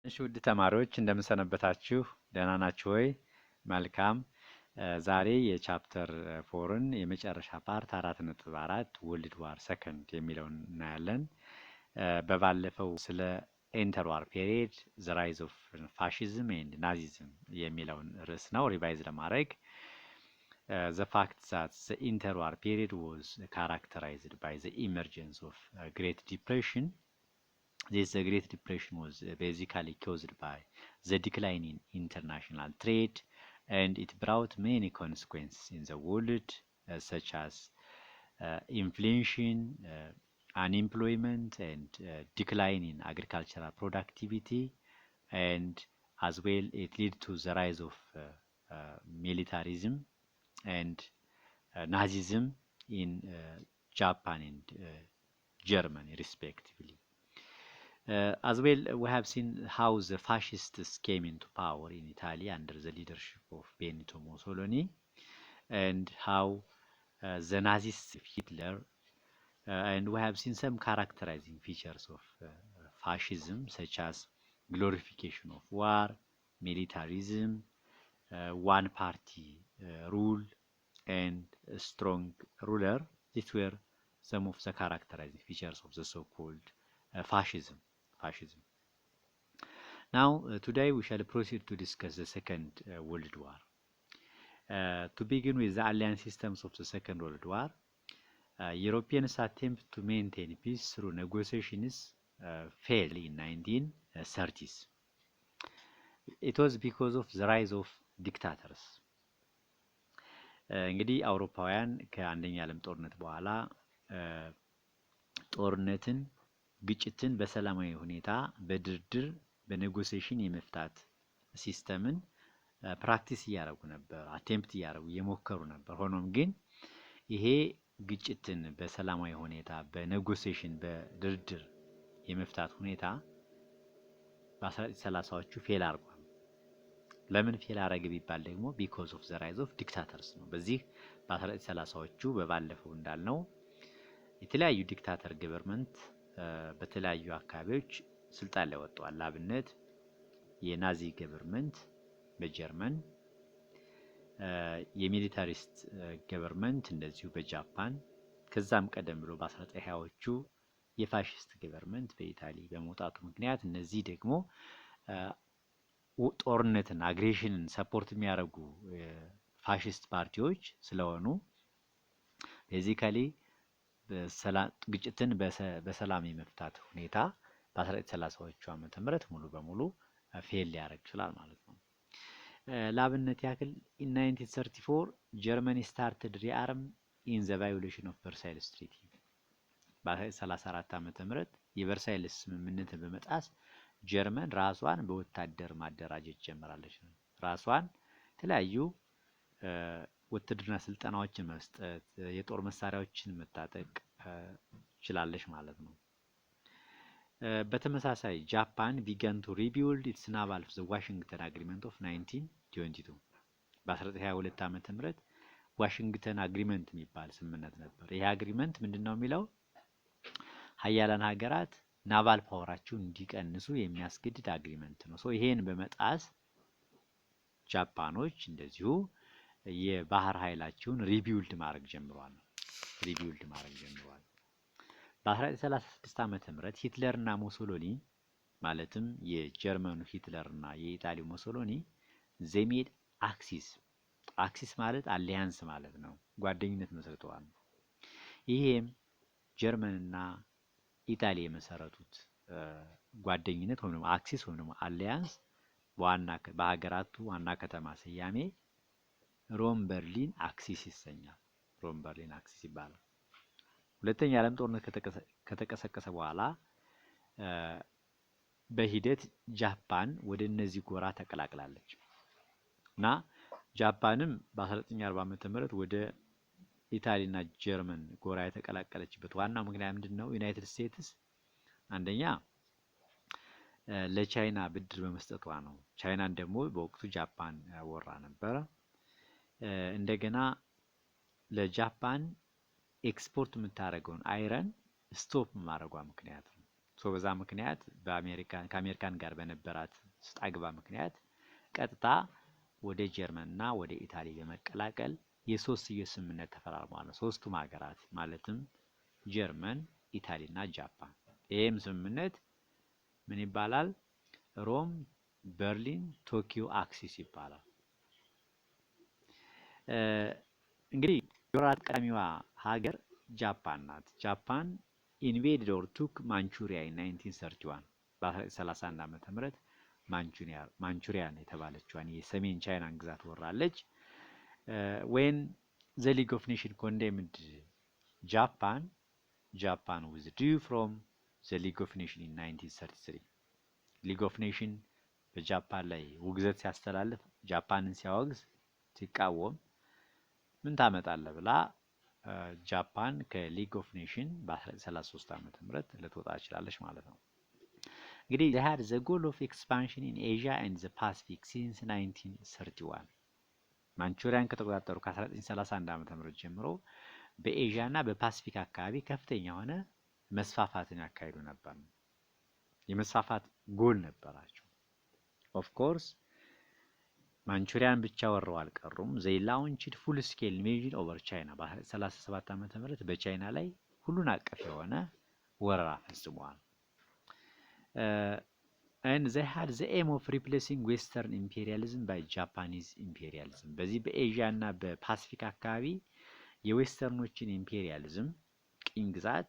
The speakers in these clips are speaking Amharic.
እሺ ውድ ተማሪዎች እንደምን ሰነበታችሁ? ደህና ናችሁ ወይ? መልካም። ዛሬ የቻፕተር 4ን የመጨረሻ ፓርት 4.4 ወርልድ ዋር ሰከንድ የሚለውን እናያለን። በባለፈው ስለ ኢንተርዋር ፔሪየድ ዘ ራይዝ ኦፍ ፋሺዝም ኤንድ ናዚዝም የሚለውን ርዕስ ነው ሪቫይዝ ለማድረግ the fact that the interwar period was characterized by the emergence of Great Depression. The Great Depression was basically caused by the decline in international trade, and it brought many consequences in the world, such as inflation, unemployment, and decline in agricultural productivity, and as well it led to the rise of militarism and Nazism in Japan and Germany respectively. As well, we have seen how the fascists came into power in Italy under the leadership of Benito Mussolini, and how the Nazists, Hitler, and we have seen some characterizing features of fascism, such as glorification of war, militarism, one-party rule, and a strong ruler. These were some of the characterizing features of the so-called fascism. Now, today we shall proceed to discuss the Second World War. To begin with the alliance systems of the Second World War, Europeans attempt to maintain peace through negotiations failed in 1930s. It was because of the rise of dictators. እንግዲህ አውሮፓውያን ከአንደኛ ዓለም ጦርነት በኋላ ጦርነትን ግጭትን በሰላማዊ ሁኔታ በድርድር በኔጎሲዬሽን የመፍታት ሲስተምን ፕራክቲስ እያደረጉ ነበር፣ አቴምፕት እያደረጉ እየሞከሩ ነበር። ሆኖም ግን ይሄ ግጭትን በሰላማዊ ሁኔታ በኔጎሲዬሽን በድርድር የመፍታት ሁኔታ በ1930ዎቹ ፌል አድርጓል። ለምን ፌል አደረገ ቢባል ደግሞ ቢኮዝ ኦፍ ዘ ራይዝ ኦፍ ዲክታተርስ ነው። በዚህ በ1930ዎቹ በባለፈው እንዳልነው የተለያዩ ዲክታተር ገቨርንመንት በተለያዩ አካባቢዎች ስልጣን ላይ ወጥተዋል። ለአብነት የናዚ ገቨርንመንት በጀርመን፣ የሚሊታሪስት ገቨርንመንት እንደዚሁ በጃፓን፣ ከዛም ቀደም ብሎ በ1920ዎቹ የፋሺስት ገቨርንመንት በኢታሊ በመውጣቱ ምክንያት እነዚህ ደግሞ ጦርነትን አግሬሽንን ሰፖርት የሚያደርጉ ፋሺስት ፓርቲዎች ስለሆኑ ቤዚካሊ ግጭትን በሰላም የመፍታት ሁኔታ በ1930ዎቹ ዓመተ ምህረት ሙሉ በሙሉ ፌል ሊያደርግ ይችላል ማለት ነው። ለአብነት ያክል in 1934 ጀርመኒ started rearm in the violation of Versailles Treaty። በ1934 ዓመተ ምህረት የቨርሳይልስ ስምምነትን በመጣስ ጀርመን ራሷን በወታደር ማደራጀት ጀምራለች። ራሷን የተለያዩ ውትድርና ስልጠናዎችን መስጠት፣ የጦር መሳሪያዎችን መታጠቅ ችላለች ማለት ነው። በተመሳሳይ ጃፓን began to rebuild its naval of the Washington Agreement of 1922 በ1922 ዓመተ ምህረት ዋሽንግተን አግሪመንት የሚባል ስምምነት ነበር። ይሄ አግሪመንት ምንድነው የሚለው ሀያላን ሀገራት ናቫል ፓወራቸውን እንዲቀንሱ የሚያስገድድ አግሪመንት ነው። ይሄን በመጣስ ጃፓኖች እንደዚሁ የባህር ኃይላቸውን ሪቢውልድ ማድረግ ጀምረዋል። በ1936 ዓመተ ምህረት ሂትለርና ሞሶሎኒ ማለትም የጀርመኑ ሂትለርና የኢጣሊያው ሞሶሎኒ ዘሜድ አክሲስ ማለት አሊያንስ ማለት ነው፣ ጓደኝነት መስርተዋል። ይሄም ጀርመንና ኢጣሊያ የመሰረቱት ጓደኝነት ወይም አክሲስ ወይም አሊያንስ በሀገራቱ ዋና ከተማ ስያሜ ሮም በርሊን አክሲስ ይሰኛል። ሮም በርሊን አክሲስ ይባላል። ሁለተኛ ዓለም ጦርነት ከተቀሰቀሰ በኋላ በሂደት ጃፓን ወደ እነዚህ ጎራ ተቀላቅላለች እና ጃፓንም በ1940 ዓመተ ምህረት ወደ ኢታሊና ጀርመን ጎራ የተቀላቀለችበት ዋናው ምክንያት ምንድነው? ዩናይትድ ስቴትስ አንደኛ ለቻይና ብድር በመስጠቷ ነው። ቻይናን ደግሞ በወቅቱ ጃፓን ወራ ነበር። እንደገና ለጃፓን ኤክስፖርት የምታደርገውን አይረን ስቶፕ ማድረጓ ምክንያት ነው። በዛ ምክንያት ከአሜሪካን ጋር በነበራት ስጣግባ ምክንያት ቀጥታ ወደ ጀርመንና ወደ ኢታሊ በመቀላቀል የሶስትዮሽ ስምምነት ተፈራርመዋል። ሶስቱም ሀገራት ማለትም ጀርመን፣ ኢታሊና ጃፓን። ይሄም ስምምነት ምን ይባላል? ሮም በርሊን ቶኪዮ አክሲስ ይባላል። እንግዲህ የወራት ቀዳሚዋ ሀገር ጃፓን ናት። ጃፓን ኢንቬድድ ኦር ቱክ ማንቹሪያ ኢን 1931 በ1931 ዓመተ ምህረት ማንቹሪያን የተባለችዋን የሰሜን ቻይናን ግዛት ወራለች። when the League of Nations condemned Japan withdrew from the League of Nations in 1933 League of Nations በጃፓን ላይ ውግዘት ሲያስተላልፍ ጃፓንን ሲያወግዝ ሲቃወም ምን ታመጣለህ ብላ ጃፓን ከሊግ ኦፍ ኔሽን በ1933 ዓመተ ምህረት ልትወጣ ትችላለች ማለት ነው። እንግዲህ they had the goal of expansion in Asia and the Pacific since 1931 ማንቹሪያን ከተቆጣጠሩ ከ1931 ዓመተ ምህረት ጀምሮ በኤዥያ እና በፓሲፊክ አካባቢ ከፍተኛ የሆነ መስፋፋትን ያካሂዱ ነበር። የመስፋፋት ጎል ነበራቸው። ኦፍ ኮርስ ማንቹሪያን ብቻ ወረው አልቀሩም። they launched full scale invasion over China በ1937 ዓመተ ምህረት በቻይና ላይ ሁሉን አቀፍ የሆነ ወረራ ፈጽመዋል። and they had the aim of replacing western imperialism by Japanese imperialism በዚህ በኤዥያ እና በፓሲፊክ አካባቢ የዌስተርኖችን ኢምፔሪያሊዝም ቅኝ ግዛት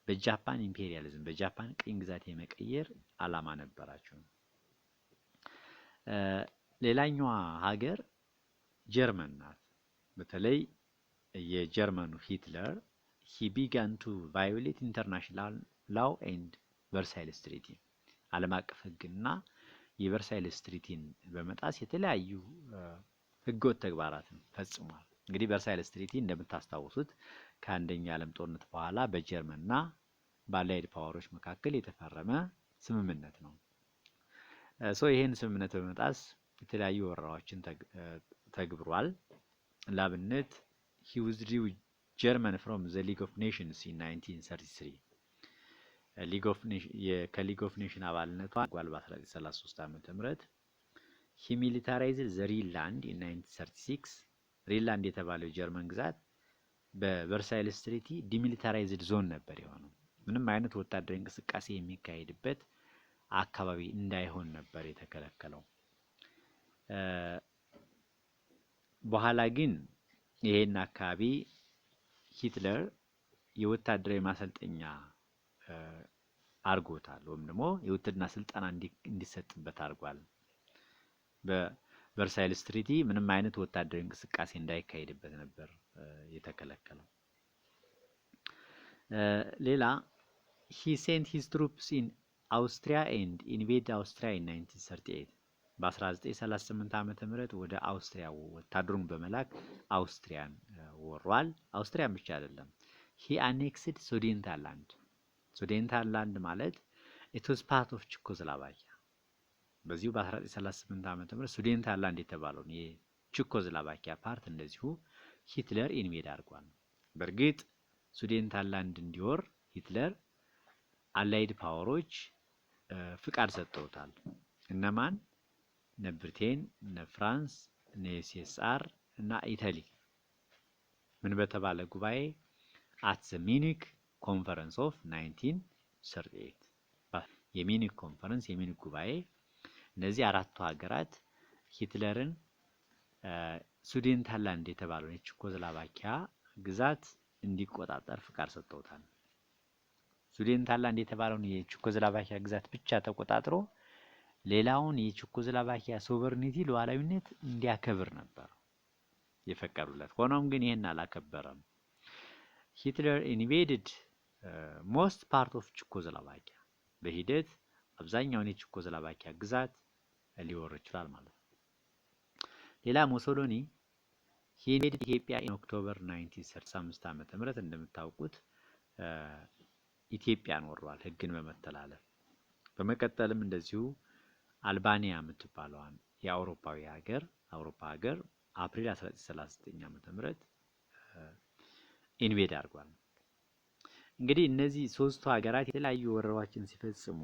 በጃፓን ኢምፔሪያሊዝም በጃፓን ቅኝ ግዛት የመቀየር ዓላማ ነበራቸው። ሌላኛዋ ሀገር ጀርመን ናት። በተለይ የጀርመኑ ሂትለር he began to violate international law and Versailles Treaty ዓለም አቀፍ ህግና የቨርሳይልስ ትሪቲን በመጣስ የተለያዩ ህገወጥ ተግባራትን ፈጽሟል። እንግዲህ ቨርሳይልስ ትሪቲ እንደምታስታውሱት ከአንደኛ ዓለም ጦርነት በኋላ በጀርመንና በአላይድ ፓወሮች መካከል የተፈረመ ስምምነት ነው። ይሄን ስምምነት በመጣስ የተለያዩ ወረራዎችን ተግብሯል። ላብነት he withdrew German from the League of Nations in 1933 ከሊግ ኦፍ ኔሽን አባልነቷ ጓል በ1933 ዓመተ ምህረት he militarized the Rhineland in 1936 ሪንላንድ የተባለው ጀርመን ግዛት በቨርሳይልስ ትሪቲ ዲሚሊታራይዝድ ዞን ነበር የሆነው። ምንም አይነት ወታደራዊ እንቅስቃሴ የሚካሄድበት አካባቢ እንዳይሆን ነበር የተከለከለው። በኋላ ግን ይሄን አካባቢ ሂትለር የወታደራዊ ማሰልጠኛ አርጎታል ወይም ደግሞ የውትድርና ስልጠና እንዲሰጥበት አርጓል። በቨርሳይልስ ትሪቲ ምንም አይነት ወታደራዊ እንቅስቃሴ እንዳይካሄድበት ነበር የተከለከለው። ሌላ he sent his troops in Austria and invaded Austria in 1938 በ1938 ዓመተ ምህረት ወደ አውስትሪያ ወታደሩን በመላክ አውስትሪያን ወሯል። አውስትሪያን ብቻ አይደለም he annexed ሱዴንታላንድ ማለት it was part of ቼኮስሎቫኪያ። በዚሁ በ1938 ዓመተ ምህረት ሱዴንታላንድ የተባለውን የቼኮስሎቫኪያ ፓርት እንደዚሁ ሂትለር ኢንቬድ አድርጓል። በእርግጥ ሱዴንታላንድ እንዲወር ሂትለር አላይድ ፓወሮች ፍቃድ ሰጥተውታል። እነማን? እነ ብሪቴን፣ እነ ፍራንስ፣ እነ ዩኤስኤስአር እና ኢታሊ ምን በተባለ ጉባኤ at the Munich Conference of 1938 የሚኒክ ኮንፈረንስ የሚኒክ ጉባኤ እነዚህ አራቱ ሀገራት ሂትለርን ሱዴንታላንድ የተባለውን የቼኮስሎቫኪያ ግዛት እንዲቆጣጠር ፍቃድ ሰጥተውታል። ሱዴንታላንድ የተባለውን የቼኮስሎቫኪያ ግዛት ብቻ ተቆጣጥሮ ሌላውን የቼኮስሎቫኪያ ሶቨርኒቲ ሉዓላዊነት እንዲያከብር ነበር የፈቀዱለት። ሆኖም ግን ይሄን አላከበረም። ሂትለር ኢንቬድድ ሞስት ፓርት ኦፍ ቼኮስሎቫኪያ በሂደት አብዛኛውን የቼኮስሎቫኪያ ግዛት ሊወር ይችላል ማለት ነው። ሌላ ሞሶሎኒ he invaded ኢትዮጵያ in October 1935 ዓመተ ምህረት እንደምታውቁት ኢትዮጵያን ወሯል ህግን በመተላለፍ። በመቀጠልም እንደዚሁ አልባኒያ የምትባለዋን የአውሮፓ ሀገር አፕሪል 1939 ዓመተ ምህረት ኢንቬድ አድርጓል። እንግዲህ እነዚህ ሶስቱ ሀገራት የተለያዩ ወረራዎችን ሲፈጽሙ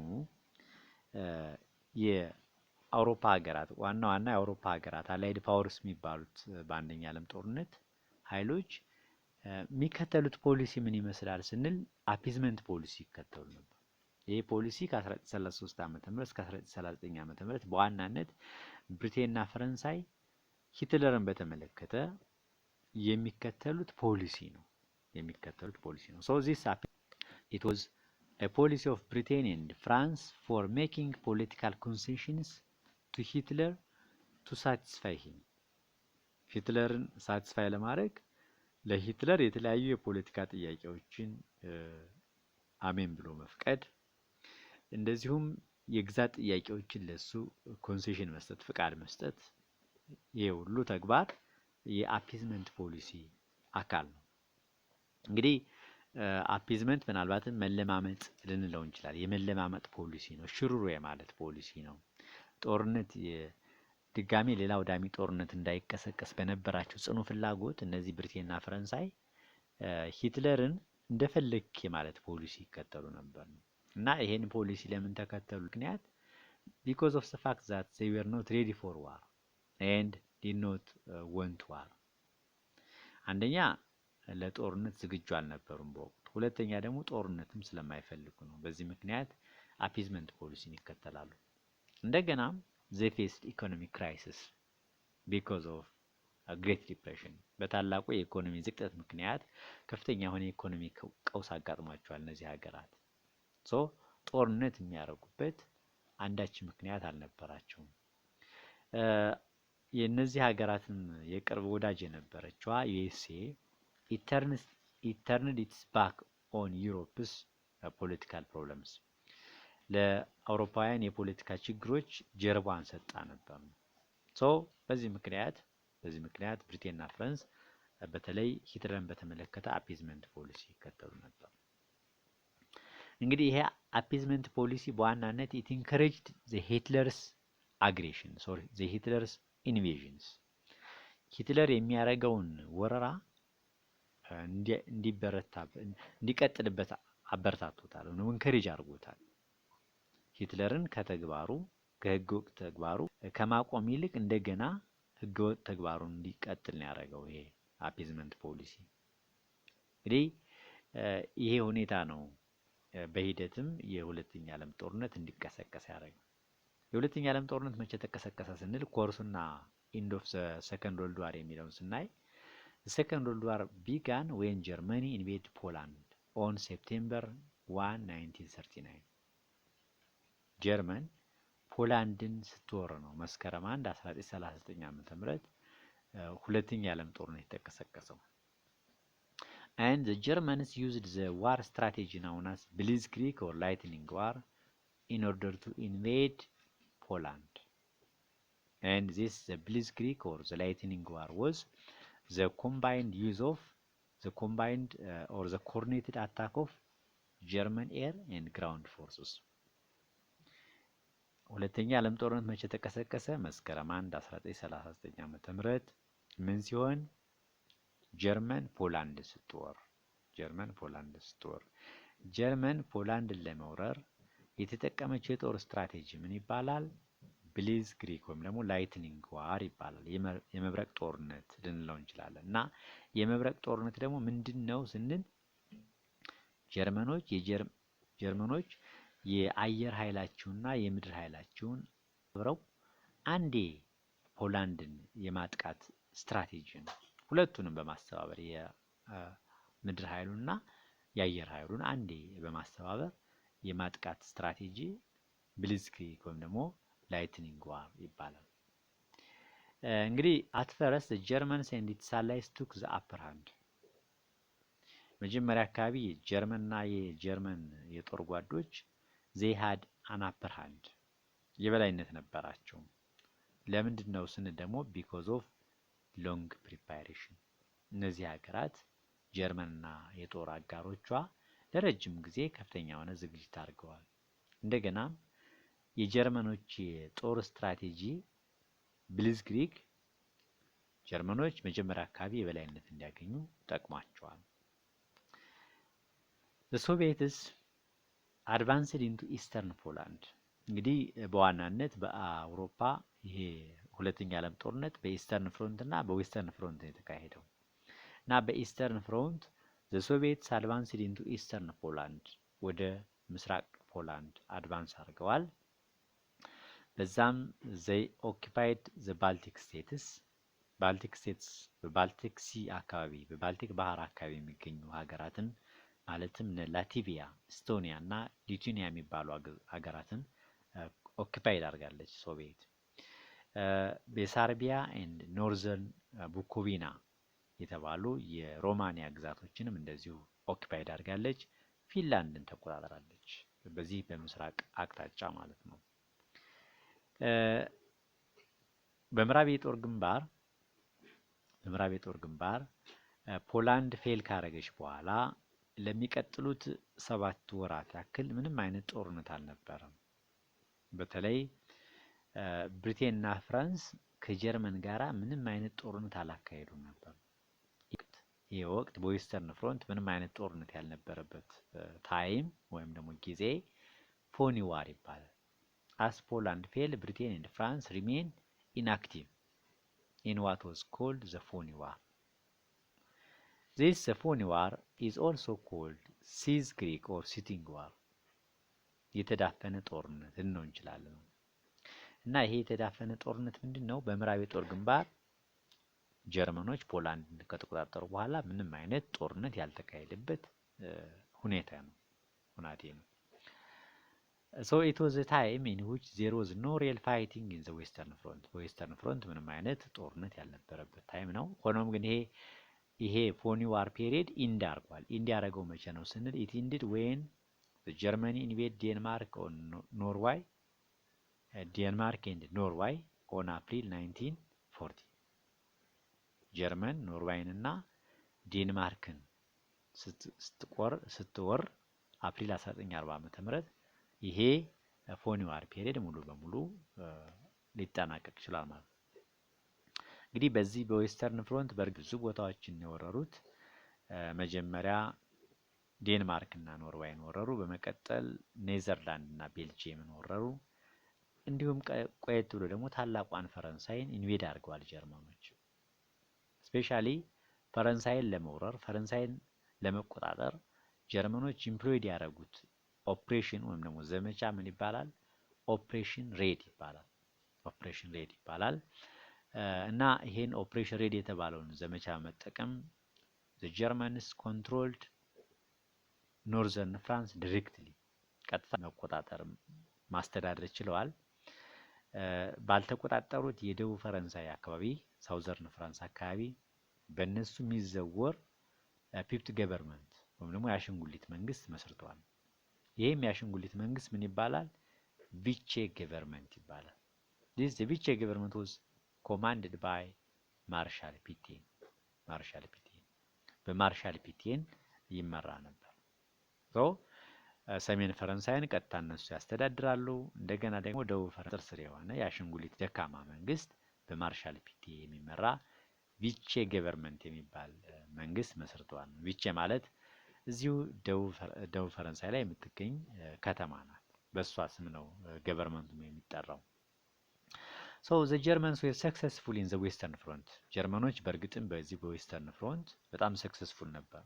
የአውሮፓ ሀገራት ዋና የአውሮፓ ሀገራት አላይድ ፓወርስ የሚባሉት በአንደኛ ዓለም ጦርነት ኃይሎች የሚከተሉት ፖሊሲ ምን ይመስላል ስንል አፒዝመንት ፖሊሲ ይከተሉ ነበር። ይህ ፖሊሲ ከ1933 ዓመተ ምህረት እስከ 1939 ዓመተ ምህረት በዋናነት ብሪቴንና ፈረንሳይ ሂትለርን በተመለከተ የሚከተሉት ፖሊሲ ነው። So this it was a policy of Britain and France for making political concessions to Hitler to satisfy him. ሂትለርን ሳቲስፋይ ለማድረግ ለሂትለር የተለያዩ የፖለቲካ ጥያቄዎችን አሜን ብሎ መፍቀድ፣ እንደዚሁም የግዛት ጥያቄዎችን ለሱ ኮንሴሽን መስጠት፣ ፍቃድ መስጠት፣ ይሄ ሁሉ ተግባር የአፒዝመንት ፖሊሲ አካል ነው። እንግዲህ አፒዝመንት ምናልባትም መለማመጥ ልንለው እንችላለን። የመለማመጥ ፖሊሲ ነው። ሽሩሩ የማለት ፖሊሲ ነው። ጦርነት ድጋሜ ሌላ አውዳሚ ጦርነት እንዳይቀሰቀስ በነበራቸው ጽኑ ፍላጎት እነዚህ ብሪቴንና ፈረንሳይ ሂትለርን እንደፈለክ የማለት ፖሊሲ ይከተሉ ነበር እና ይሄን ፖሊሲ ለምን ተከተሉ? ምክንያት because of the fact that they were not ready for war and did not want war። አንደኛ ለጦርነት ዝግጁ አልነበሩም በወቅቱ። ሁለተኛ ደግሞ ጦርነትም ስለማይፈልጉ ነው። በዚህ ምክንያት አፒዝመንት ፖሊሲን ይከተላሉ። እንደገናም they faced economic crisis because of a great depression። በታላቁ የኢኮኖሚ ዝቅጠት ምክንያት ከፍተኛ የሆነ የኢኮኖሚ ቀውስ አጋጥሟቸዋል እነዚህ ሀገራት። ጦርነት የሚያደርጉበት አንዳች ምክንያት አልነበራቸውም። የእነዚህ ሀገራትን የቅርብ ወዳጅ የነበረችዋ ዩኤስኤ it turned its back on Europe's political problems። ለአውሮፓውያን የፖለቲካ ችግሮች ጀርባዋን ሰጣ ነበር። በዚህ ምክንያት ብሪቴንና ፍራንስ በተለይ ሂትለርን በተመለከተ አፒዝመንት ፖሊሲ ይከተሉ ነበር። እንግዲህ ይሄ አፒዝመንት ፖሊሲ በዋናነት it encouraged the Hitler's invasions። ሂትለር የሚያደርገውን ወረራ እንዲቀጥልበት አበረታቶታል ነው ኢንከሬጅ አድርጎታል። ሂትለርን ከህገወጥ ተግባሩ ከማቆም ይልቅ እንደገና ህገወጥ ተግባሩን እንዲቀጥል ነው ያደረገው ይሄ አፒዝመንት ፖሊሲ። እንግዲህ ይሄ ሁኔታ ነው በሂደትም የሁለተኛ ዓለም ጦርነት እንዲቀሰቀስ ያደረገው። የሁለተኛ ዓለም ጦርነት መቼ ተቀሰቀሰ ስንል ኮርሱና ኢንድ ኦፍ ዘ ሰከንድ ወርልድ ዋር የሚለውን ስናይ ሰከንድ ወርልድ ዋር ቢጋን when Germany invaded Poland on September 1, 1939። ጀርመን ፖላንድን ስትወር ነው መስከረም 1 1939 ዓመተ ምህረት ሁለተኛ ዓለም ጦርነት የተቀሰቀሰው። and the Germans used the war strategy known as Blitzkrieg or lightning war in order to invade Poland. And this the Blitzkrieg or the lightning war was the combined use of the or the coordinated attack of German air and ground forces። ሁለተኛ ዓለም ጦርነት መቼ ተቀሰቀሰ? መስከረም 1 1939 ዓመተ ምህረት ምን ሲሆን ጀርመን ፖላንድ ስትወር ጀርመን ፖላንድን ለመውረር የተጠቀመችው የጦር ስትራቴጂ ምን ይባላል? ብሊዝክሪግ ወይም ደግሞ ላይትኒንግ ዋር ይባላል። የመብረቅ ጦርነት ልንለው እንችላለን። እና የመብረቅ ጦርነት ደግሞ ምንድነው ስንል ጀርመኖች የአየር ኃይላቸውና የምድር ኃይላቸውን አብረው አንዴ ፖላንድን የማጥቃት ስትራቴጂ ነው። ሁለቱንም በማስተባበር የምድር ኃይሉና የአየር ኃይሉን አንዴ በማስተባበር የማጥቃት ስትራቴጂ ብሊዝክሪግ ወይም ደግሞ ላይትኒንግ ዋር ይባላል። እንግዲህ at first the Germans and its allies took the upper hand። መጀመሪያ አካባቢ ጀርመንና የጀርመን የጦር ጓዶች they had an upper hand የበላይነት ነበራቸው። ለምንድን ነው ስንል ደግሞ because of long preparation። እነዚህ ሀገራት ጀርመንና የጦር አጋሮቿ ለረጅም ጊዜ ከፍተኛ የሆነ ዝግጅት አድርገዋል። እንደገና የጀርመኖች የጦር ስትራቴጂ ብሊዝክሪግ ጀርመኖች መጀመሪያ አካባቢ የበላይነት እንዲያገኙ ጠቅሟቸዋል። the Soviets advanced into Eastern Poland እንግዲህ በዋናነት በአውሮፓ ይሄ ሁለተኛ ዓለም ጦርነት በኢስተርን ፍሮንት እና በዌስተርን ፍሮንት የተካሄደው እና በኢስተርን ፍሮንት the Soviets advanced into Eastern Poland ወደ ምስራቅ ፖላንድ አድቫንስ አድርገዋል። በዛም they occupied the Baltic states በባልቲክ ሲ አካባቢ በባልቲክ ባህር አካባቢ የሚገኙ ሀገራትን ማለትም ላቲቪያ፣ ስቶኒያ እና ሊቱዌኒያ የሚባሉ ሀገራትን ኦኪፓይድ አድርጋለች ሶቪየት። ቤሳርቢያ ኤንድ ኖርዘርን ቡኮቪና የተባሉ የሮማኒያ ግዛቶችንም እንደዚሁ ኦኪፓይድ አድርጋለች። ፊንላንድን ተቆጣጠራለች። በዚህ በምስራቅ አቅጣጫ ማለት ነው። በምዕራብ የጦር ግንባር ፖላንድ ፌል ካረገች በኋላ ለሚቀጥሉት 7 ወራት ያክል ምንም አይነት ጦርነት አልነበረም። በተለይ ብሪቴን እና ፍራንስ ከጀርመን ጋራ ምንም አይነት ጦርነት አላካሄዱም ነበር። ይህ ወቅት በዌስተርን ፍሮንት ምንም አይነት ጦርነት ያልነበረበት ታይም ወይም ደግሞ ጊዜ ፎኒ ዋር ይባላል። as Poland fell, Britain and France remained inactive in what was called the Phoney War. This Phoney War is also called Siege Creek or Sitting War. የተዳፈነ ጦርነት ነው እንችላለን። እና ይሄ የተዳፈነ ጦርነት ምንድነው? በምዕራብ የጦር ግንባር ጀርመኖች ፖላንድን ከተቆጣጠሩ በኋላ ምንም አይነት ጦርነት ያልተካሄደበት ሁኔታ ነው ነው። So it was a time in which there was no real fighting in the Western Front. በዌስተርን ፍሮንት ምንም አይነት ጦርነት ያልነበረበት ታይም ነው። ሆኖም ግን ይሄ ፎኒ ዋር ፔሪየድ ኢንድ አድርጓል። ኢንድ ያደረገው መቼ ነው ስንል it ended when the Germany invaded Denmark on Norway Denmark and Norway on April 1940 ጀርመን ኖርዌይን እና ዴንማርክን ስትወር አፕሪል 1940 ዓ.ም ይሄ ፎኒ ዋር ፔሪየድ ሙሉ በሙሉ ሊጠናቀቅ ይችላል ማለት ነው። እንግዲህ በዚህ በዌስተርን ፍሮንት ብዙ ቦታዎችን የወረሩት መጀመሪያ ዴንማርክ እና ኖርዌይን ወረሩ። በመቀጠል ኔዘርላንድ እና ቤልጂየምን ወረሩ። እንዲሁም ቆየት ብሎ ደግሞ ታላቋን ፈረንሳይን ኢንቬድ አድርገዋል ጀርመኖች። ስፔሻሊ ፈረንሳይን ለመውረር ፈረንሳይን ለመቆጣጠር ጀርመኖች ኢምፕሎይድ ያደረጉት ኦፕሬሽን ወይም ደግሞ ዘመቻ ምን ይባላል? ኦፕሬሽን ሬድ ይባላል። እና ይሄን ኦፕሬሽን ሬድ የተባለውን ዘመቻ መጠቀም the Germans controlled northern France directly ቀጥታ መቆጣጠር ማስተዳደር ችለዋል። ባልተቆጣጠሩት የደቡብ ፈረንሳይ አካባቢ ሳውዘርን ፍራንስ አካባቢ በእነሱ የሚዘወር ፒፕት ገቨርንመንት ወይም ደግሞ የአሻንጉሊት መንግስት መስርተዋል። ይሄም የአሻንጉሊት መንግስት ምን ይባላል? ቪቼ ገቨርንመንት ይባላል። this the Vichy government was commanded by ማርሻል ፒቴን በማርሻል ፒቴን ይመራ ነበር። ሰሜን ፈረንሳይን ቀጥታ እነሱ ያስተዳድራሉ። እንደገና ደግሞ ደቡብ ፈረንሳይ ስር የሆነ የአሻንጉሊት ደካማ መንግስት በማርሻል ፒቴ የሚመራ ቪቼ ገቨርንመንት የሚባል መንግስት መስርተዋል። ቪቼ ማለት እዚሁ ደቡብ ፈረንሳይ ላይ የምትገኝ ከተማ ናት። በሷ ስም ነው ገቨርንመንቱ የሚጠራው። So the Germans were successful in the Western Front. ጀርመኖች በእርግጥም በዚህ በዌስተርን ፍሮንት በጣም ሰክሰስፉል ነበር።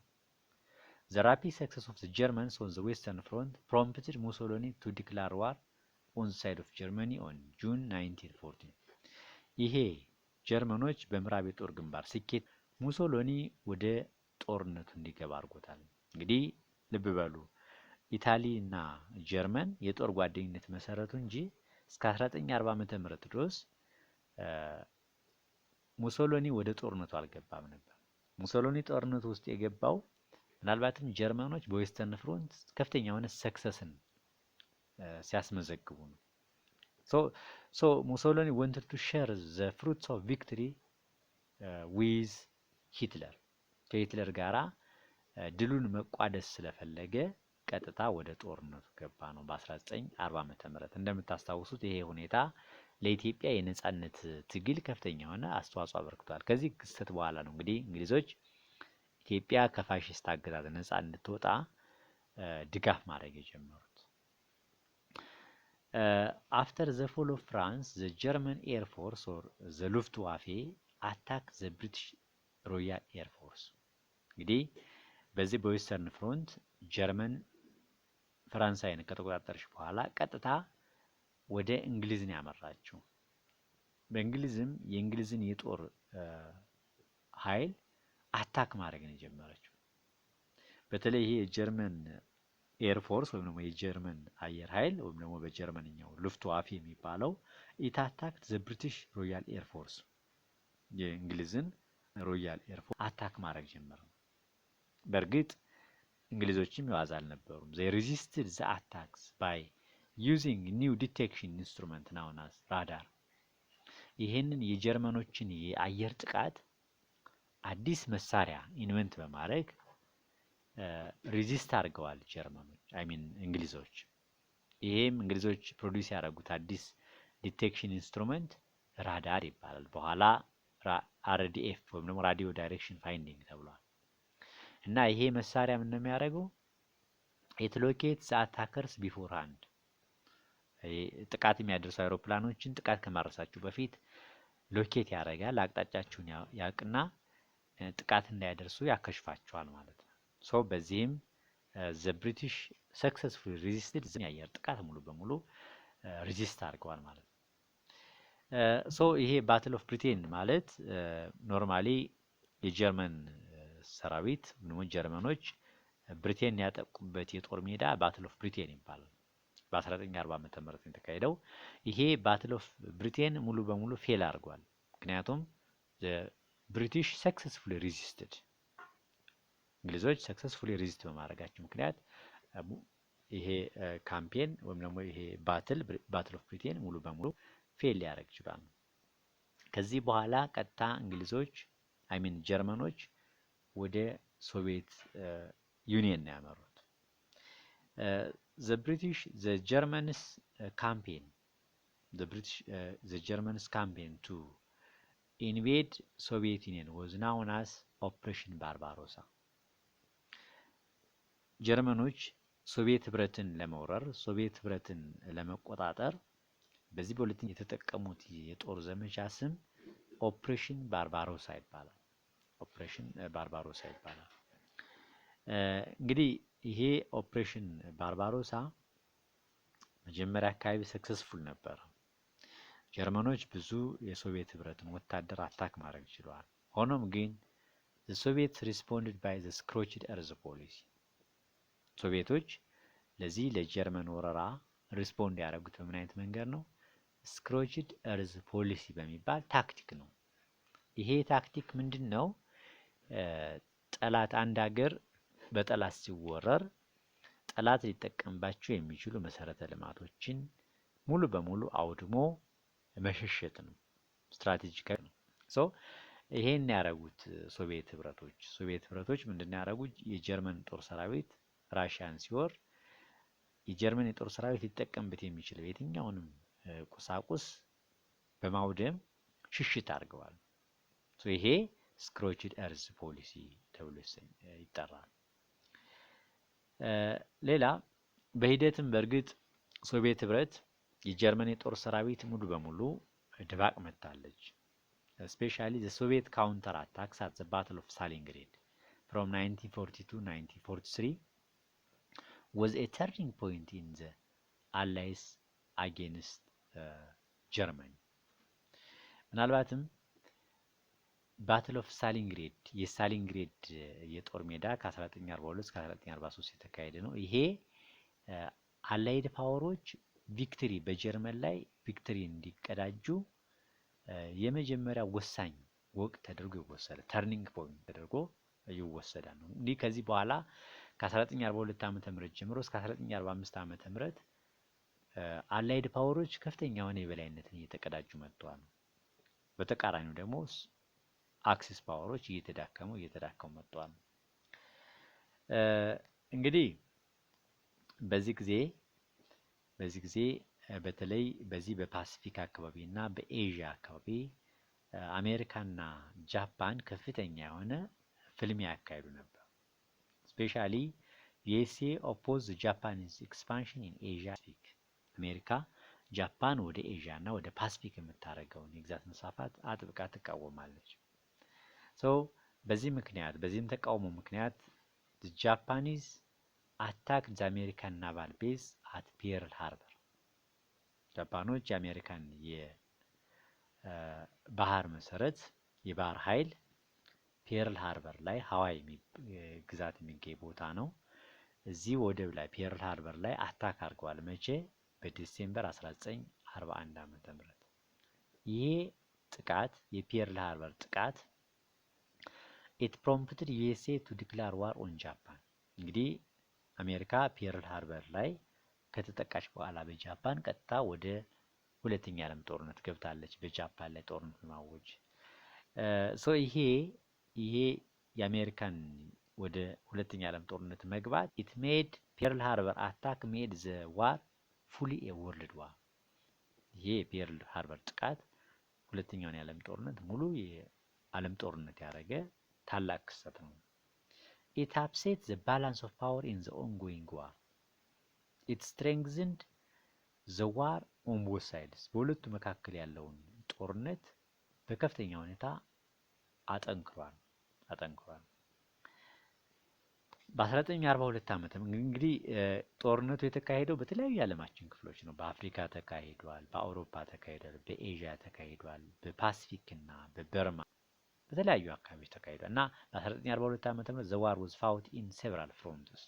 The rapid success of the Germans on the Western Front prompted Mussolini to declare war on the side of Germany on June 1914. ይሄ ጀርመኖች በምዕራብ የጦር ግንባር ስኬት ሙሶሎኒ ወደ ጦርነቱ እንዲገባ አድርጎታል። እንግዲህ ልብ በሉ ኢታሊ እና ጀርመን የጦር ጓደኝነት መሰረቱ እንጂ እስከ 1940 ዓመተ ምህረት ድረስ ሙሶሎኒ ወደ ጦርነቱ አልገባም ነበር። ሙሶሎኒ ጦርነቱ ውስጥ የገባው ምናልባትም ጀርመኖች በዌስተርን ፍሮንት ከፍተኛ የሆነ ሰክሰስን ሲያስመዘግቡ ነው። so ሙሶሎኒ wanted to share the fruits of victory with ሂትለር ከሂትለር ጋራ ድሉን መቋደስ ስለፈለገ ቀጥታ ወደ ጦርነቱ ገባ ነው በ1940 ዓመተ ምህረት። እንደምታስታውሱት ይሄ ሁኔታ ለኢትዮጵያ የነጻነት ትግል ከፍተኛ የሆነ አስተዋጽኦ አበርክቷል። ከዚህ ክስተት በኋላ ነው እንግዲህ እንግሊዞች ኢትዮጵያ ከፋሺስት አገዛዝ ነጻ እንድትወጣ ድጋፍ ማድረግ የጀመሩት። አፍተር ዘ ፎል ኦፍ ፍራንስ ዘ ጀርመን ኤር ፎርስ ኦር ዘ ሉፍትዋፌ አታክ ዘ ብሪቲሽ ሮያል ኤር ፎርስ። እንግዲህ በዚህ በዌስተርን ፍሮንት ጀርመን ፈረንሳይን ከተቆጣጠረች በኋላ ቀጥታ ወደ እንግሊዝ ነው ያመራችው። በእንግሊዝም የእንግሊዝን የጦር ኃይል አታክ ማድረግ ነው የጀመረችው። በተለይ ይሄ የጀርመን ኤር ፎርስ ወይም ደግሞ የጀርመን አየር ኃይል ወይም ደግሞ በጀርመንኛው ሉፍትዋፌ የሚባለው ኢት አታክድ ዘ ብሪቲሽ ሮያል ኤር ፎርስ፣ የእንግሊዝን ሮያል ኤር ፎርስ አታክ ማድረግ ጀመረ። በእርግጥ እንግሊዞችም የዋዛ አልነበሩም። they resisted the attacks by using new detection instrument known as radar። ይሄንን የጀርመኖችን የአየር ጥቃት አዲስ መሳሪያ ኢንቨንት በማድረግ ሪዚስት አድርገዋል ጀርመኖች እንግሊዞች። ይሄም እንግሊዞች ፕሮዲውስ ያደረጉት አዲስ ዲቴክሽን ኢንስትሩመንት ራዳር ይባላል። በኋላ አርዲኤፍ ወይም ደግሞ ራዲዮ ዳይሬክሽን ፋይንዲንግ ተብሏል። እና ይሄ መሳሪያ ምን ነው የሚያደርገው? ኢት ሎኬት ዘ አታከርስ ቢፎር ሃንድ፣ ጥቃት የሚያደርሱ አውሮፕላኖችን ጥቃት ከማድረሳቸው በፊት ሎኬት ያደርጋል። አቅጣጫቸውን ያውቅና ጥቃት እንዳያደርሱ ያከሽፋቸዋል ማለት ነው። ሶ በዚህም ዘ ብሪቲሽ ሰክሰስፉሊ ሬዚስትድ የአየር ጥቃት ሙሉ በሙሉ ሬዚስት አድርገዋል ማለት ነው። ሶ ይሄ ባትል ኦፍ ብሪቴን ማለት ኖርማሊ የጀርመን ሰራዊት ወይም ጀርመኖች ብሪቴን ያጠቁበት የጦር ሜዳ ባትል ኦፍ ብሪቴን ይባላል። በ1940 ዓመተ ምህረት የተካሄደው ይሄ ባትል ኦፍ ብሪቴን ሙሉ በሙሉ ፌል አድርጓል። ምክንያቱም ብሪቲሽ ሰክሰስፉሊ ሬዚስትድ፣ እንግሊዞች ሰክሰስፉሊ ሬዚስት በማድረጋቸው ምክንያት ይሄ ካምፔን ወይም ደግሞ ይሄ ባትል ኦፍ ብሪቴን ሙሉ በሙሉ ፌል ሊያደርግ ይችላል። ከዚህ በኋላ ቀጥታ እንግሊዞች ጀርመኖች ወደ ሶቪየት ዩኒየን ነው ያመሩት። the Germans campaign to invade Soviet Union was known as Operation Barbarossa። ጀርመኖች ሶቪየት ህብረትን ለመውረር ሶቪየት ህብረትን ለመቆጣጠር በዚህ በሁለተኛ የተጠቀሙት የጦር ዘመቻ ስም ኦፕሬሽን ባርባሮሳ ይባላል። ኦፕሬሽን ባርባሮሳ ይባላል። እንግዲህ ይሄ ኦፕሬሽን ባርባሮሳ መጀመሪያ አካባቢ ሰክሰስፉል ነበር። ጀርመኖች ብዙ የሶቪየት ህብረትን ወታደር አታክ ማድረግ ችለዋል። ሆኖም ግን the Soviets responded by the scorched earth policy። ሶቪየቶች ለዚህ ለጀርመን ወረራ ሪስፖንድ ያደረጉት በምን አይነት መንገድ ነው? ስክሮችድ እርዝ ፖሊሲ በሚባል ታክቲክ ነው። ይሄ ታክቲክ ምንድን ነው? ጠላት አንድ ሀገር በጠላት ሲወረር ጠላት ሊጠቀምባቸው የሚችሉ መሰረተ ልማቶችን ሙሉ በሙሉ አውድሞ መሸሸት ነው። ስትራቴጂካሊ ነው። ሶ ይሄን ያደረጉት ሶቪየት ህብረቶች ምንድን ነው ያደረጉት? የጀርመን ጦር ሰራዊት ራሽያን ሲወር የጀርመን የጦር ሰራዊት ሊጠቀምበት የሚችለው የትኛውንም ቁሳቁስ በማውደም ሽሽት አድርገዋል። ይሄ ስክሮችድ እርዝ ፖሊሲ ተብሎ ይጠራል። ሌላ በሂደትም በእርግጥ ሶቪየት ህብረት የጀርመን የጦር ሰራዊት ሙሉ በሙሉ ድባቅ መታለች። ስፔሻሊ the Soviet counter attacks at the Battle of Stalingrad from 1940 to 1943 was a turning point in the Allies against Germany። ምናልባትም ባትል ኦፍ ስታሊንግሬድ የስታሊንግሬድ የጦር ሜዳ ከ1942 እስከ 1943 የተካሄደ ነው። ይሄ አላይድ ፓወሮች ቪክትሪ በጀርመን ላይ ቪክትሪ እንዲቀዳጁ የመጀመሪያ ወሳኝ ወቅት ተደርጎ ይወሰዳል። ተርኒንግ ፖይንት ተደርጎ ይወሰዳል ነው። እንዲህ ከዚህ በኋላ ከ1942 ዓመተ ምህረት ጀምሮ እስከ 1945 ዓመተ ምህረት አላይድ ፓወሮች ከፍተኛ የሆነ የበላይነትን እየተቀዳጁ መጥተዋል። በተቃራኒው ደግሞ አክሲስ ፓወሮች እየተዳከሙ መጥተዋል። እንግዲህ በዚህ ጊዜ በተለይ በዚህ በፓሲፊክ አካባቢ እና በኤዥያ አካባቢ አሜሪካና ጃፓን ከፍተኛ የሆነ ፍልሚያ ያካሄዱ ነበር። ስፔሻሊ ዩኤስኤ ኦፖዝ ጃፓንስ ኤክስፓንሽን ኢን ኤዥያ ፓሲፊክ። አሜሪካ ጃፓን ወደ ኤዥያ እና ወደ ፓሲፊክ የምታደርገውን የግዛት መስፋፋት አጥብቃ ትቃወማለች። በዚህም ተቃውሞ ምክንያት ጃፓኒዝ አታክ አሜሪካን ናቫል ቤዝ አት ፒየርል ሃርበር። ጃፓኖች የአሜሪካን የባህር መሰረት የባህር ኃይል ፒየርል ሃርበር ላይ ሀዋይ ግዛት የሚገኝ ቦታ ነው። እዚህ ወደብ ላይ ፒየርል ሃርበር ላይ አታክ አድርገዋል። መቼ? በዲሴምበር 1941 ዓመተ ምህረት። ይሄ ጥቃት የፒየርል ሃርበር ጥቃት ኢት ፕሮምፕትድ ዩኤስኤ ቱ ዲክላር ዋር ኦን ጃፓን። እንግዲህ አሜሪካ ፒየርል ሃርበር ላይ ከተጠቃች በኋላ በጃፓን ቀጥታ ወደ ሁለተኛ ዓለም ጦርነት ገብታለች፣ በጃፓን ላይ ጦርነት በማወጅ ይሄ የአሜሪካን ወደ ሁለተኛ ዓለም ጦርነት መግባት ኢት ሜድ ፒየርል ሃርበር አታክ ሜድ ዘ ዋር ፉሊ ኤ ወርልድ ዋር። ይሄ የፒየርል ሃርበር ጥቃት ሁለተኛውን የዓለም ጦርነት ሙሉ የዓለም ጦርነት ያደረገ ታላቅ ክስተት ነው። ኢት አፕሴት ዘ ባላንስ ኦፍ ፓወር ኢን ዘ ኦንጎይንግ ዋር ኢት ስትሬንግዝንድ ዘ ዋር ኦን ቦዝ ሳይድስ። በሁለቱ መካከል ያለውን ጦርነት በከፍተኛ ሁኔታ አጠንክሯል። በ1942 ዓመት እንግዲህ ጦርነቱ የተካሄደው በተለያዩ የዓለማችን ክፍሎች ነው። በአፍሪካ ተካሂዷል፣ በአውሮፓ ተካሂዷል፣ በኤዥያ ተካሂዷል፣ በፓሲፊክ እና በበርማ በተለያዩ አካባቢዎች ተካሂዷል እና በ1942 ዓመተ ምህረት ዘ ዋር ዋዝ ፋውት ኢን ሴቨራል ፍሮንትስ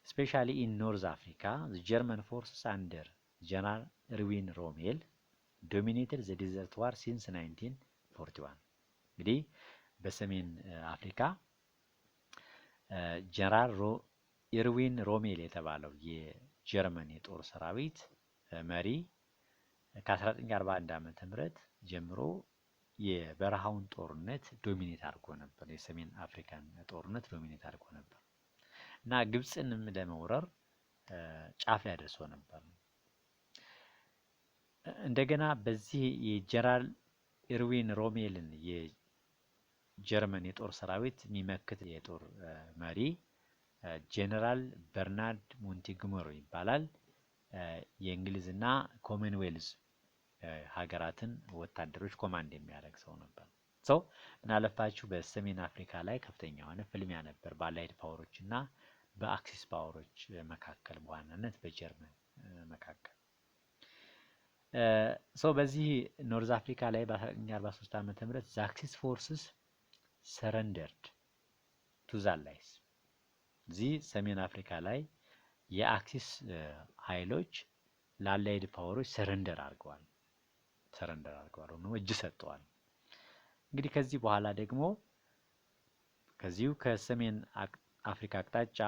ስፔሻሊ ኢን ኖርዝ አፍሪካ ዘ ጀርመን ፎርስስ አንደር ጀነራል ኤርዊን ሮሜል ዶሚኔትድ ዘ ዲዘርት ዋር ሲንስ 1941። እንግዲህ በሰሜን አፍሪካ ጀነራል ኤርዊን ሮሜል የተባለው የጀርመን የጦር ሰራዊት መሪ ከ1941 ዓመተ ምህረት ጀምሮ የበረሃውን ጦርነት ዶሚኔት አድርጎ ነበር። የሰሜን አፍሪካን ጦርነት ዶሚኔት አድርጎ ነበር እና ግብፅንም ለመውረር ጫፍ ላይ ደርሶ ነበር። እንደገና በዚህ የጀነራል ኤርዊን ሮሜልን የጀርመን የጦር ሰራዊት የሚመክት የጦር መሪ ጀነራል በርናርድ ሞንቴጎመሪ ይባላል። የእንግሊዝና ኮመንዌልዝ ሀገራትን ወታደሮች ኮማንድ የሚያደርግ ሰው ነበር። ምናልባችሁ በሰሜን አፍሪካ ላይ ከፍተኛ የሆነ ፍልሚያ ነበር በአላይድ ፓወሮች እና በአክሲስ ፓወሮች መካከል፣ በዋናነት በጀርመን መካከል። በዚህ ኖርዝ አፍሪካ ላይ በ1943 ዓመተ ምህረት ዘ አክሲስ ፎርስስ ሰረንደርድ ቱ ዘ አላይስ። እዚህ ሰሜን አፍሪካ ላይ የአክሲስ ኃይሎች ለአላይድ ፓወሮች ሰረንደር አድርገዋል ነው እጅ ሰጥተዋል። እንግዲህ ከዚህ በኋላ ደግሞ ከዚሁ ከሰሜን አፍሪካ አቅጣጫ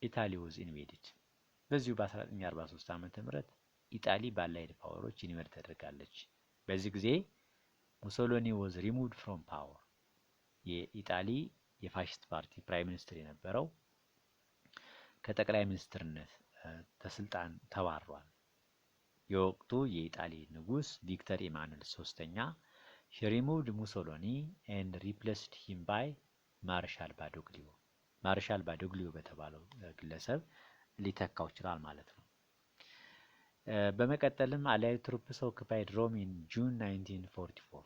ኢታሊ ወዝ ኢንቬድድ። በዚሁ በ1943 ዓመተ ምህረት ኢጣሊ በአላይድ ፓወሮች ኢንቨድ ተደርጋለች። በዚህ ጊዜ ሙሶሎኒ ወዝ ሪሙቭድ ፍሮም ፓወር። የኢጣሊ የፋሽስት ፓርቲ ፕራይም ሚኒስትር የነበረው ከጠቅላይ ሚኒስትርነት ተስልጣን ተባሯል። የወቅቱ የኢጣሊ ንጉስ ቪክተር ኢማኑኤል ሶስተኛ he removed Mussolini and replaced him by ማርሻል ባዶግሊዮ በተባለው ግለሰብ ሊተካው ይችላል ማለት ነው። በመቀጠልም አላይድ ትሩፕስ ኦኩፓይድ ሮም ኢን ጁን 1944።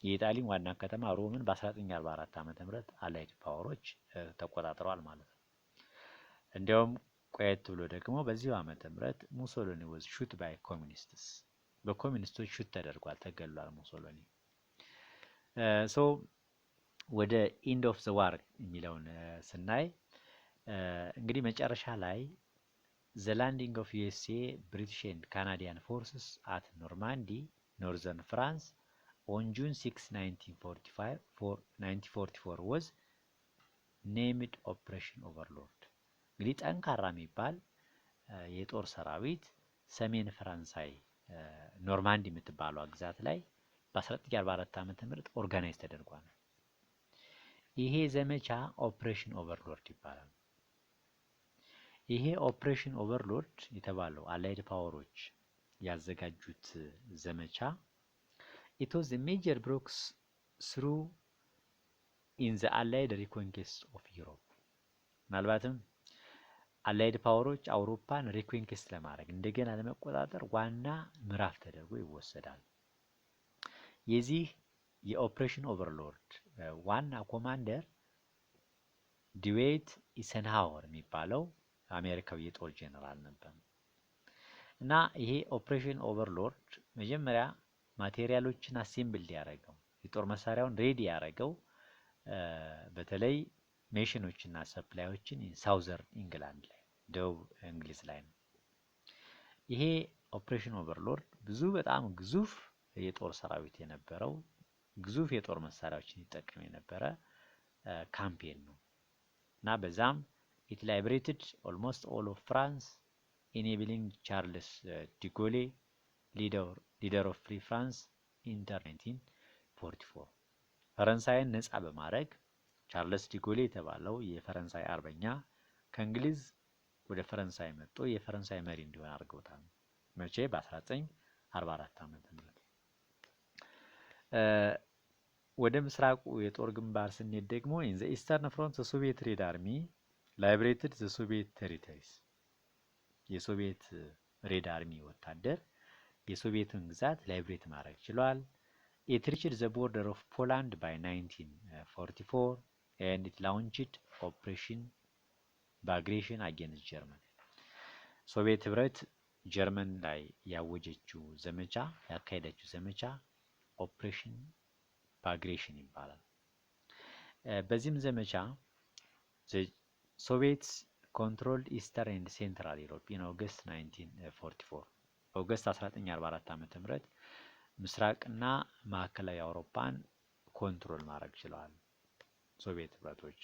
የኢጣሊን ዋና ከተማ ሮምን በ1944 ዓመተ ምህረት አላይድ ፓወሮች ተቆጣጥረዋል ማለት ነው። እንዲያውም ቆየት ብሎ ደግሞ በዚሁ ዓመተ ምህረት ሙሶሎኒ was shot by communists። በኮሚኒስቶች ሹት ተደርጓል፣ ተገሏል ሙሶሎኒ። ወደ ኢንድ ኦፍ ዘ ዋር የሚለውን ስናይ እንግዲህ መጨረሻ ላይ ዘ ላንዲንግ ኦፍ ዩኤስኤ ብሪቲሽ ኤንድ ካናዲያን ፎርስስ አት ኖርማንዲ ኖርዘርን ፍራንስ ኦን ጁን 6 1944 was named ኦፕሬሽን ኦቨርሎርድ። እንግዲህ ጠንካራ የሚባል የጦር ሰራዊት ሰሜን ፈረንሳይ ኖርማንዲ የምትባለው ግዛት ላይ በ1944 ዓመተ ምህረት ኦርጋናይዝ ተደርጓል። ይሄ ዘመቻ ኦፕሬሽን ኦቨርሎርድ ይባላል። ይሄ ኦፕሬሽን ኦቨርሎርድ የተባለው አላይድ ፓወሮች ያዘጋጁት ዘመቻ it was a major breakthrough in the allied reconquest of Europe። ምናልባትም አላይድ ፓወሮች አውሮፓን ሪኮንኪስት ለማድረግ እንደገና ለመቆጣጠር ዋና ምዕራፍ ተደርጎ ይወሰዳል። የዚህ የኦፕሬሽን ኦቨርሎርድ ዋና ኮማንደር ዲዌይት ኢሰንሃወር የሚባለው አሜሪካዊ የጦር ጄኔራል ነበር። እና ይሄ ኦፕሬሽን ኦቨርሎርድ መጀመሪያ ማቴሪያሎችን አሴምብል ያደረገው የጦር መሳሪያውን ሬዲ ያደረገው በተለይ ሜሽኖችና ሰፕላዮችን ሳውዘርን ኢንግላንድ ላይ ደቡብ እንግሊዝ ላይ ነው። ይሄ ኦፕሬሽን ኦቨርሎርድ ብዙ በጣም ግዙፍ የጦር ሰራዊት የነበረው ግዙፍ የጦር መሳሪያዎችን ይጠቀም የነበረ ካምፔን ነው እና በዛም ኢት ላይብሬትድ ኦልሞስት ኦል ኦፍ ፍራንስ ኢኔብሊንግ ቻርልስ ዲጎሌ ሊደር ኦፍ ፍሪ ፍራንስ ኢንተር 1944 ፈረንሳይን ነፃ በማድረግ ቻርልስ ዲጎሌ የተባለው የፈረንሳይ አርበኛ ከእንግሊዝ ወደ ፈረንሳይ መጥቶ የፈረንሳይ መሪ እንዲሆን አድርገውታል። መቼ? በ1944 ዓመተ ምህረት። ወደ ምስራቁ የጦር ግንባር ስንሄድ ደግሞ ኢን ዘ ኢስተርን ፍሮንት ዘ ሶቪየት ሬድ አርሚ ላይብሬትድ ዘ ሶቪየት ቴሪቶሪስ የሶቪየት ሬድ አርሚ ወታደር የሶቪየትን ግዛት ላይብሬት ማድረግ ችሏል። It reached the border of Poland by 1944 and it launched Operation Bagration against Germany. ሶቪየት ህብረት ጀርመን ላይ ያወጀችው ዘመቻ ያካሄደችው ዘመቻ ኦፕሬሽን ባግሬሽን ይባላል። በዚህም ዘመቻ ሶቪየትስ ኮንትሮልድ ኢስተርን ኤንድ ሴንትራል ዩሮፕ ኢን ኦገስት 1944 ኦገስት 1944 ዓመተ ምህረት ምስራቅና ማዕከላዊ አውሮፓን ኮንትሮል ማድረግ ችለዋል ሶቪየት ህብረቶች።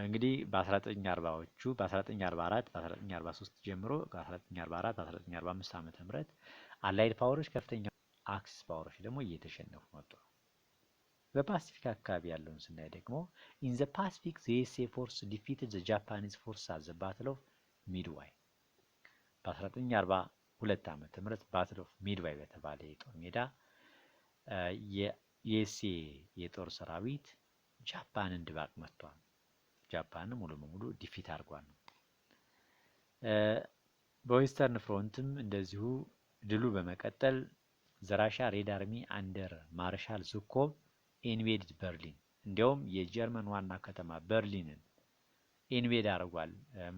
እንግዲህ በ1940ዎቹ በ1944 በ1943 ጀምሮ በ1944 በ1945 ዓመተ ምህረት አላይድ ፓወሮች ከፍተኛ አክሲስ ፓወሮች ደግሞ እየተሸነፉ መጡ። በፓሲፊክ አካባቢ ያለውን ስናይ ደግሞ ኢን ዘ ፓሲፊክ ዘ ዩኤስኤ ፎርስ ዲፊትድ ዘ ጃፓኒዝ ፎርስ አት ዘ ባትል ኦፍ ሚድዋይ በ1942 ዓመተ ምህረት ባትል ኦፍ ሚድዋይ በተባለ የጦር ሜዳ የዩኤስኤ የጦር ሰራዊት ጃፓንን ድባቅ መቷል። ጃፓንን ሙሉ በሙሉ ዲፊት አድርጓል። በዌስተርን ፍሮንትም እንደዚሁ ድሉ በመቀጠል ዘራሻ ሬድ አርሚ አንደር ማርሻል ዙኮቭ ኢንቬድድ በርሊን። እንዲያውም የጀርመን ዋና ከተማ በርሊንን ኢንቬድ አድርጓል።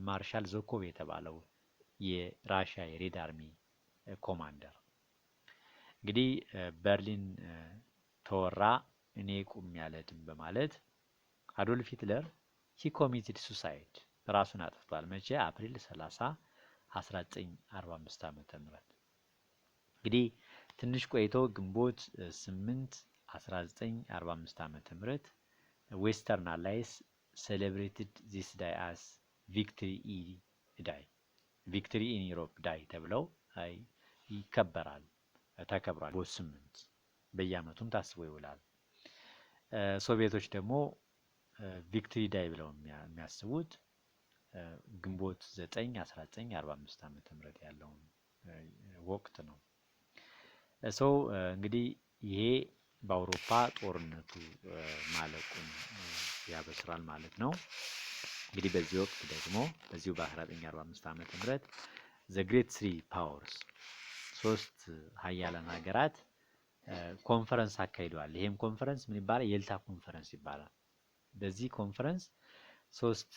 ማርሻል ዙኮቭ የተባለው የራሻ የሬድ አርሚ ኮማንደር። እንግዲህ በርሊን ተወራ እኔ ቁም ያለድም በማለት አዶልፍ ሂትለር ሂ ኮሚትድ ሱሳይድ ራሱን አጥፍቷል። መቼ? አፕሪል 30 1945 ዓመተ ምህረት። እንግዲህ ትንሽ ቆይቶ ግንቦት 8 1945 ዓመተ ምህረት ዌስተርን አላይስ ሴሌብሬትድ ዚስ ዳይ አስ ቪክትሪ ኢን ዩሮፕ ዳይ ተብለው ይከበራል ተከብሯል። ግንቦት 8 በየዓመቱም ታስቦ ይውላል። ሶቪየቶች ደግሞ ቪክትሪ ዳይ ብለው የሚያስቡት ግንቦት 9 1945 ዓመተ ምህረት ያለውን ወቅት ነው። እንግዲህ ይሄ በአውሮፓ ጦርነቱ ማለቁን ያበስራል ማለት ነው። እንግዲህ በዚህ ወቅት ደግሞ በዚሁ በ1945 ዓመተ ምህረት ዘ ግሬት ስሪ ፓወርስ ሶስት ሀያላን ሀገራት ኮንፈረንስ አካሂደዋል። ይሄም ኮንፈረንስ ምን ይባላል? የልታ ኮንፈረንስ ይባላል። በዚህ ኮንፈረንስ ሶስት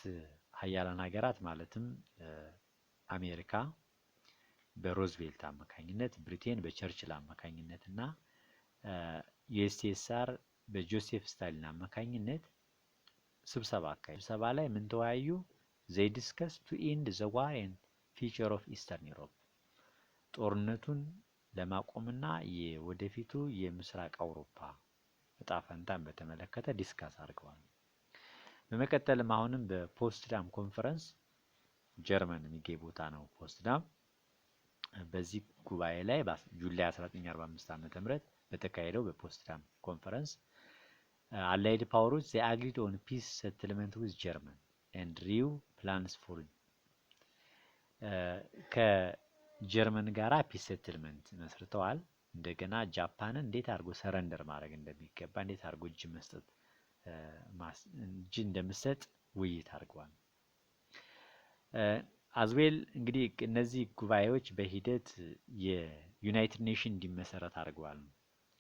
ሀያላን ሀገራት ማለትም አሜሪካ በሮዝቬልት አማካኝነት፣ ብሪቴን በቸርችል አማካኝነት እና ዩኤስኤስአር በጆሴፍ ስታሊን አማካኝነት ስብሰባ አካሄዱ። ስብሰባ ላይ ምን ተወያዩ? they discussed to end the war and future of Eastern Europe ጦርነቱን ለማቆምና የወደፊቱ የምስራቅ አውሮፓ እጣ ፈንታን በተመለከተ ዲስካስ አድርገዋል። በመቀጠልም አሁንም በፖትስዳም ኮንፈረንስ ጀርመን የሚገኝ ቦታ ነው ፖትስዳም። በዚህ ጉባኤ ላይ ጁላይ 1945 ዓመተ ምህረት በተካሄደው በፖትስዳም ኮንፈረንስ አላይድ ፓወሮች they agreed on peace settlement with German and drew plans for ከጀርመን ጋራ ፒስ ሴትልመንት መስርተዋል። እንደገና ጃፓንን እንዴት አድርጎ ሰረንደር ማድረግ እንደሚገባ እንዴት አድርጎ እጅ እንደምሰጥ ውይይት አድርገዋል። አዝዌል እንግዲህ እነዚህ ጉባኤዎች በሂደት የዩናይትድ ኔሽን እንዲመሰረት አድርገዋል።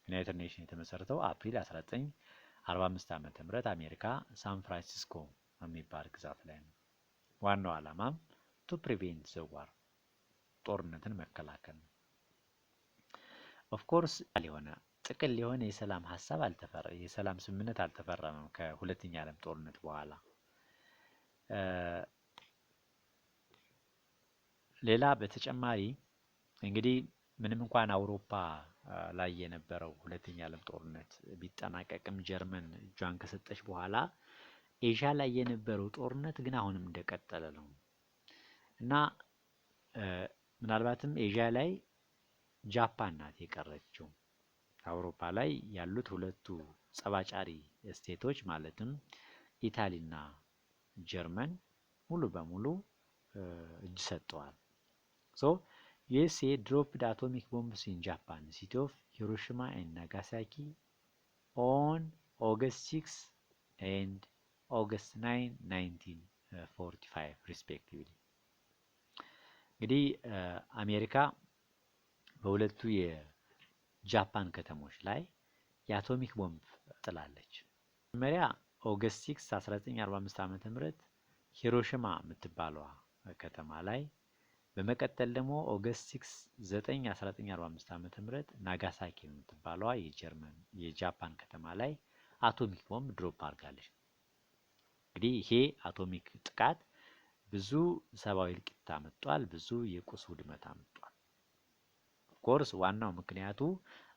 ዩናይትድ ኔሽን የተመሰረተው አፕሪል 1945 ዓመተ ምህረት አሜሪካ ሳን ፍራንሲስኮ የሚባል ግዛት ላይ ነው። ዋናው ዓላማም ቱ ፕሪቬንት ዘ ዋር ጦርነትን መከላከል ነው። ኦፍ ኮርስ ጥቅል የሆነ የሰላም ሀሳብ የሰላም ስምምነት አልተፈረመም ከሁለተኛ ዓለም ጦርነት በኋላ። ሌላ በተጨማሪ እንግዲህ ምንም እንኳን አውሮፓ ላይ የነበረው ሁለተኛ ዓለም ጦርነት ቢጠናቀቅም ጀርመን እጇን ከሰጠች በኋላ ኤዥያ ላይ የነበረው ጦርነት ግን አሁንም እንደቀጠለ ነው እና ምናልባትም ኤዥያ ላይ ጃፓን ናት የቀረችው። አውሮፓ ላይ ያሉት ሁለቱ ጸባጫሪ ስቴቶች ማለትም ኢታሊና ጀርመን ሙሉ በሙሉ እጅ ሰጥተዋል። ሶ ዩኤስኤ dropped atomic bombs in Japan, city of Hiroshima and Nagasaki on August 6 and August 9, 1945 respectively. እንግዲህ አሜሪካ በሁለቱ የጃፓን ከተሞች ላይ የአቶሚክ ቦምብ ጥላለች። መጀመሪያ ኦገስት 6 1945 ዓመተ ምህረት ሂሮሺማ የምትባለዋ ከተማ ላይ፣ በመቀጠል ደግሞ ኦገስት 6 1945 ዓመተ ምህረት ናጋሳኪ የምትባለዋ የጃፓን ከተማ ላይ አቶሚክ ቦምብ ድሮፕ አድርጋለች። እንግዲህ ይሄ አቶሚክ ጥቃት ብዙ ሰብአዊ እልቂት አመጧል፣ ብዙ የቁስ ውድመት አመጧል። ኮርስ ዋናው ምክንያቱ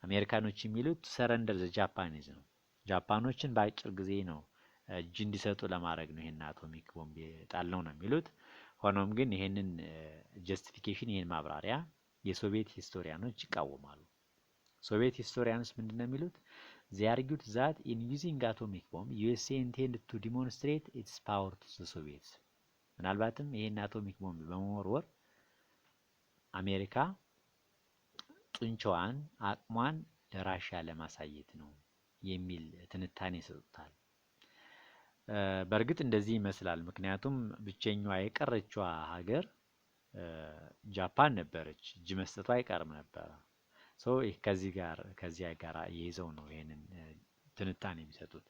አሜሪካኖች የሚሉት ሰረንደር ዘ ጃፓኒዝ ነው። ጃፓኖችን በአጭር ጊዜ ነው እጅ እንዲሰጡ ለማድረግ ነው ይሄን አቶሚክ ቦምብ የጣልነው ነው የሚሉት። ሆኖም ግን ይሄንን ጀስቲፊኬሽን ይሄን ማብራሪያ የሶቪየት ሂስቶሪያኖች ይቃወማሉ። ሶቪየት ሂስቶሪያኖች ምንድነው የሚሉት? they argued that in using atomic bomb USA intended to demonstrate its power to the Soviets። ምናልባትም ይሄን አቶሚክ ቦምብ በመወርወር አሜሪካ ጡንቻዋን አቅሟን ለራሽያ ለማሳየት ነው የሚል ትንታኔ ሰጥቷል። በእርግጥ እንደዚህ ይመስላል። ምክንያቱም ብቸኛዋ የቀረችዋ ሀገር ጃፓን ነበረች፣ እጅ መስጠቷ አይቀርም ነበር። ከዚያ ጋር ይዘው ነው ይሄንን ትንታኔ የሚሰጡት።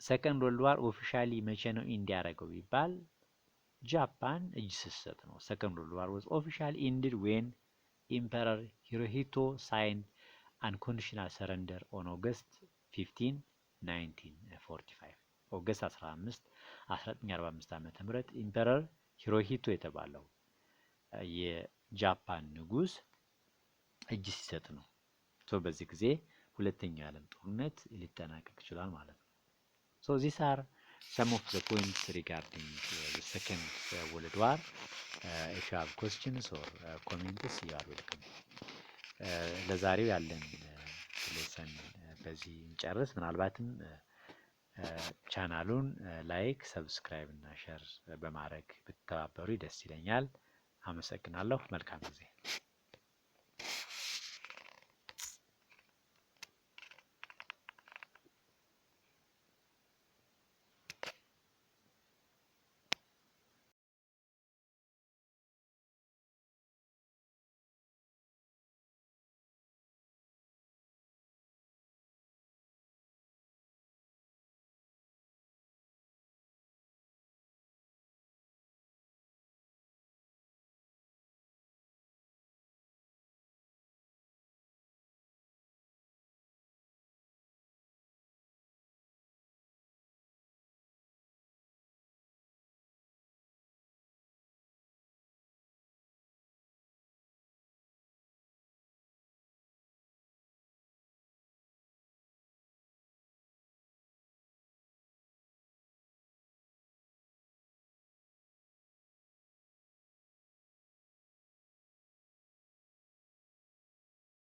ሰከንድ ወርልድ ዋር ኦፊሻሊ መቼ ነው ኢንድ ያደረገው ቢባል ጃፓን እጅ ስትሰጥ ነው። ሰከንድ ወርልድ ዋር was officially ended when Emperor Hirohito signed unconditional surrender on August 15 1945 ኦገስት 15 1945 ዓመተ ምህረት ኢምፐረር ሂሮሂቶ የተባለው የጃፓን ንጉስ እጅ ሲሰጥ ነው። በዚህ ጊዜ ሁለተኛው የዓለም ጦርነት ሊጠናቀቅ ይችላል ማለት ነው። these are some of the points regarding the second world war. If you have questions or comments, you are welcome. ለዛሬው ያለን ሌሰን በዚህ እንጨርስ። ምናልባትም ቻናሉን ላይክ፣ ሰብስክራይብ እና ሼር በማድረግ ብትተባበሩ ደስ ይለኛል። አመሰግናለሁ። መልካም ጊዜ